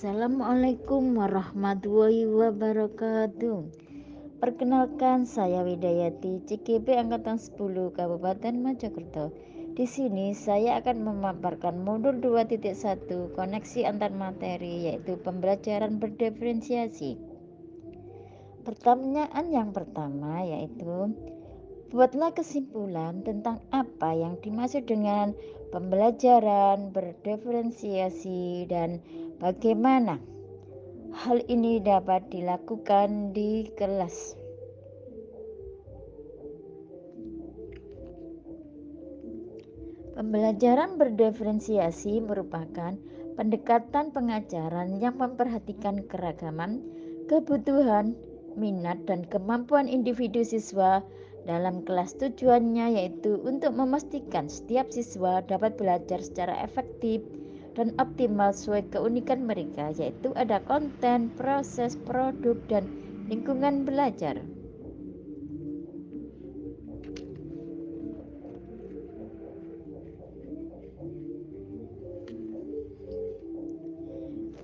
Assalamualaikum warahmatullahi wabarakatuh. Perkenalkan, saya Widayati, CGP Angkatan 10 Kabupaten Mojokerto. Di sini saya akan memaparkan modul 2.1 koneksi antar materi, yaitu pembelajaran berdiferensiasi. Pertanyaan yang pertama yaitu, buatlah kesimpulan tentang apa yang dimaksud dengan pembelajaran berdiferensiasi dan bagaimana hal ini dapat dilakukan di kelas. Pembelajaran berdiferensiasi merupakan pendekatan pengajaran yang memperhatikan keragaman, kebutuhan, minat, dan kemampuan individu siswa dalam kelas. Tujuannya yaitu untuk memastikan setiap siswa dapat belajar secara efektif dan optimal sesuai keunikan mereka, yaitu ada konten, proses, produk, dan lingkungan belajar.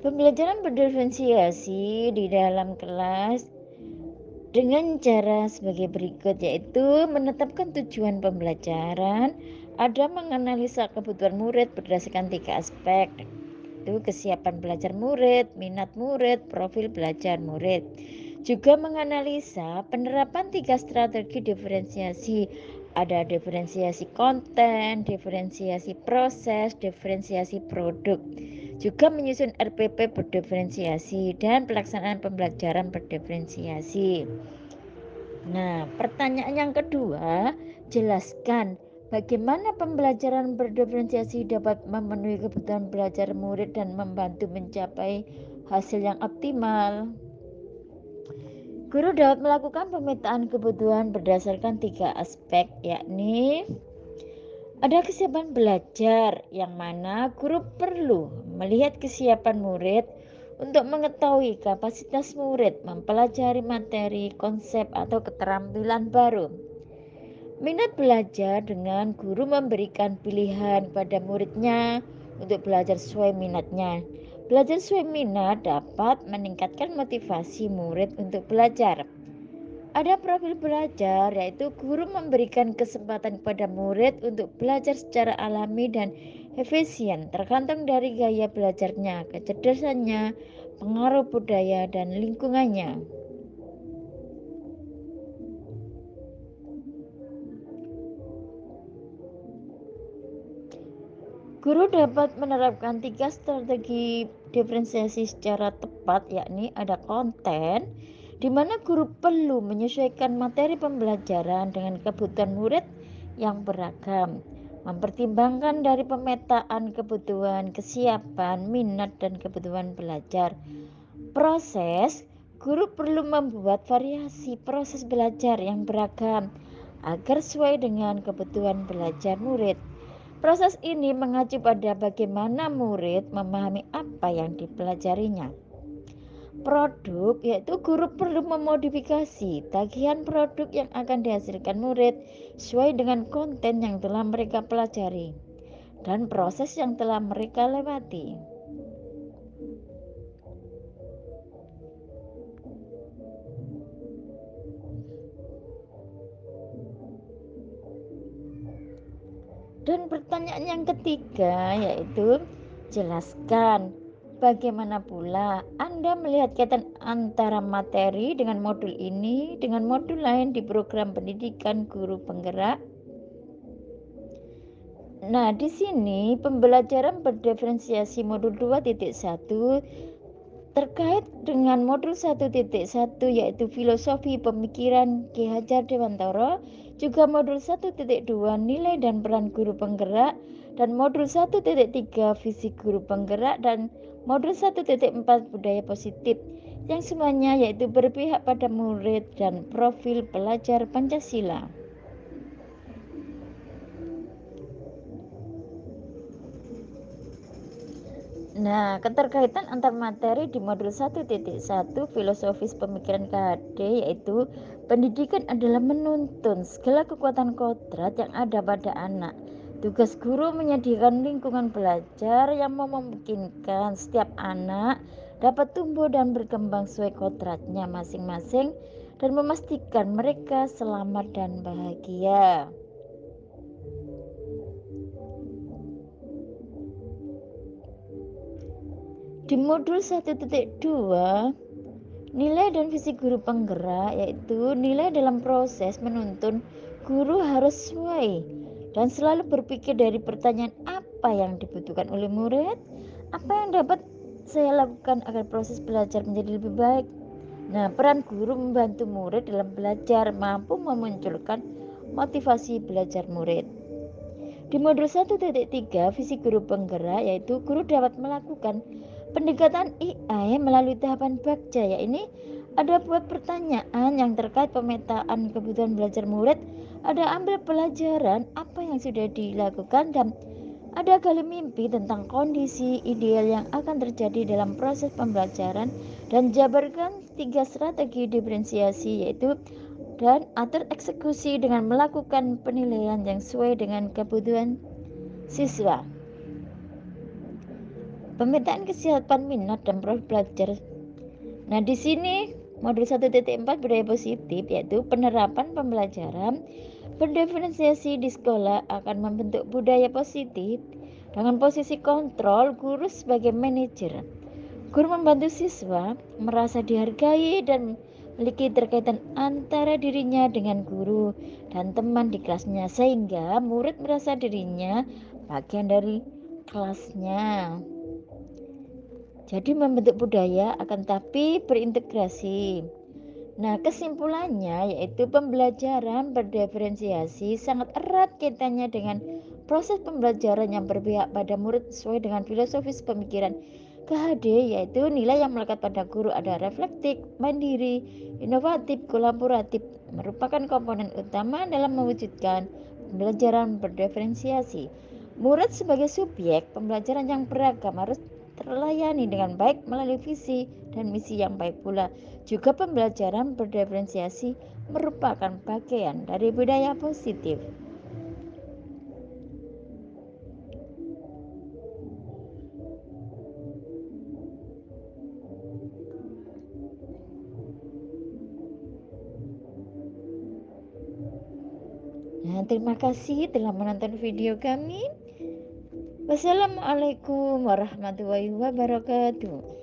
Pembelajaran berdiferensiasi di dalam kelas dengan cara sebagai berikut, yaitu menetapkan tujuan pembelajaran, ada menganalisa kebutuhan murid berdasarkan 3 aspek, itu kesiapan belajar murid, minat murid, profil belajar murid. Juga menganalisa penerapan 3 strategi diferensiasi, ada diferensiasi konten, diferensiasi proses, diferensiasi produk. Juga menyusun RPP berdiferensiasi dan pelaksanaan pembelajaran berdiferensiasi. Nah, pertanyaan yang kedua, jelaskan bagaimana pembelajaran berdiferensiasi dapat memenuhi kebutuhan belajar murid dan membantu mencapai hasil yang optimal. Guru dapat melakukan pemetaan kebutuhan berdasarkan 3 aspek, yakni ada kesiapan belajar, yang mana guru perlu melihat kesiapan murid untuk mengetahui kapasitas murid mempelajari materi, konsep, atau keterampilan baru. Minat belajar, dengan guru memberikan pilihan pada muridnya untuk belajar sesuai minatnya. Belajar sesuai minat dapat meningkatkan motivasi murid untuk belajar. Ada profil belajar, yaitu guru memberikan kesempatan kepada murid untuk belajar secara alami dan efisien, tergantung dari gaya belajarnya, kecerdasannya, pengaruh budaya, dan lingkungannya. Guru dapat menerapkan 3 strategi diferensiasi secara tepat, yakni ada konten, di mana guru perlu menyesuaikan materi pembelajaran dengan kebutuhan murid yang beragam, mempertimbangkan dari pemetaan kebutuhan, kesiapan, minat, dan kebutuhan belajar. Proses, guru perlu membuat variasi proses belajar yang beragam agar sesuai dengan kebutuhan belajar murid. Proses ini mengacu pada bagaimana murid memahami apa yang dipelajarinya. Produk, yaitu guru perlu memodifikasi tagihan produk yang akan dihasilkan murid sesuai dengan konten yang telah mereka pelajari dan proses yang telah mereka lewati. Dan pertanyaan yang ketiga yaitu, jelaskan bagaimana pula Anda melihat kaitan antara materi dengan modul ini dengan modul lain di program pendidikan guru penggerak. Nah, di sini pembelajaran berdiferensiasi modul 2.1 terkait dengan modul 1.1, yaitu filosofi pemikiran Ki Hajar Dewantara, juga modul 1.2 nilai dan peran guru penggerak, dan modul 1.3 visi guru penggerak, dan modul 1.4 budaya positif, yang semuanya yaitu berpihak pada murid dan profil pelajar Pancasila. Nah, keterkaitan antar materi di modul 1.1 filosofis pemikiran KHD, yaitu pendidikan adalah menuntun segala kekuatan kodrat yang ada pada anak. Tugas guru menyediakan lingkungan belajar yang memungkinkan setiap anak dapat tumbuh dan berkembang sesuai kodratnya masing-masing dan memastikan mereka selamat dan bahagia. Di modul 1.2, nilai dan visi guru penggerak, yaitu nilai dalam proses menuntun guru harus sesuai dan selalu berpikir dari pertanyaan apa yang dibutuhkan oleh murid, apa yang dapat saya lakukan agar proses belajar menjadi lebih baik. Nah, peran guru membantu murid dalam belajar, mampu memunculkan motivasi belajar murid. Di modul 1.3, visi guru penggerak, yaitu guru dapat melakukan pendekatan AI melalui tahapan bagja, yaitu ada buat pertanyaan yang terkait pemetaan kebutuhan belajar murid, ada ambil pelajaran apa yang sudah dilakukan, dan ada gali mimpi tentang kondisi ideal yang akan terjadi dalam proses pembelajaran, dan jabarkan 3 strategi diferensiasi, yaitu dan atur eksekusi dengan melakukan penilaian yang sesuai dengan kebutuhan siswa. Pemetaan kesiapan minat dan profil belajar. Nah, di sini modul 1.4 budaya positif, yaitu penerapan pembelajaran berdiferensiasi di sekolah akan membentuk budaya positif dengan posisi kontrol guru sebagai manajer. Guru membantu siswa merasa dihargai dan memiliki terkaitan antara dirinya dengan guru dan teman di kelasnya, sehingga murid merasa dirinya bagian dari kelasnya. Jadi membentuk budaya akan tapi berintegrasi. Nah, kesimpulannya yaitu pembelajaran berdiferensiasi sangat erat kaitannya dengan proses pembelajaran yang berpihak pada murid sesuai dengan filosofis pemikiran KHD, yaitu nilai yang melekat pada guru ada reflektif, mandiri, inovatif, kolaboratif, merupakan komponen utama dalam mewujudkan pembelajaran berdiferensiasi. Murid sebagai subjek pembelajaran yang beragam harus terlayani dengan baik melalui visi dan misi yang baik pula. Juga pembelajaran berdiferensiasi merupakan bagian dari budaya positif. Nah, terima kasih telah menonton video kami. Wassalamualaikum warahmatullahi wabarakatuh.